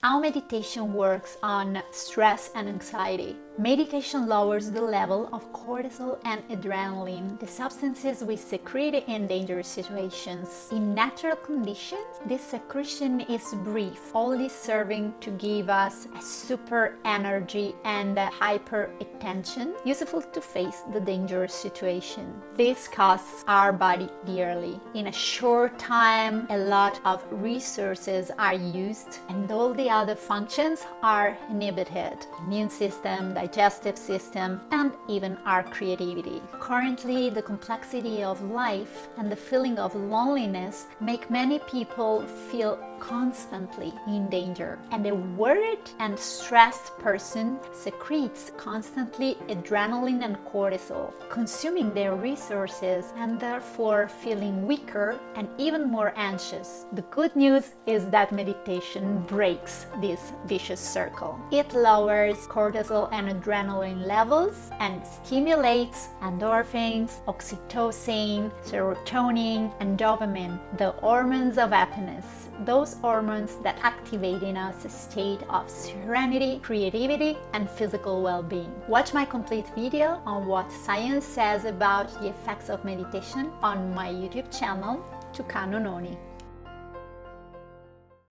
How meditation works on stress and anxiety. Meditation lowers the level of cortisol and adrenaline, the substances we secrete in dangerous situations. In natural conditions, this secretion is brief, only serving to give us a super energy and a hyper attention, useful to face the dangerous situation. This costs our body dearly. In a short time, a lot of resources are used and all the other functions are inhibited. Immune system, digestive system, and even our creativity. Currently, the complexity of life and the feeling of loneliness make many people feel constantly in danger. And a worried and stressed person secretes constantly adrenaline and cortisol, consuming their resources and therefore feeling weaker and even more anxious. The good news is that meditation breaks this vicious circle. It lowers cortisol and adrenaline levels and stimulates endorphins, oxytocin, serotonin, and dopamine, the hormones of happiness. Those hormones that activate in us a state of serenity, creativity, and physical well-being. Watch my complete video on what science says about the effects of meditation on my YouTube channel, Tucano Noni.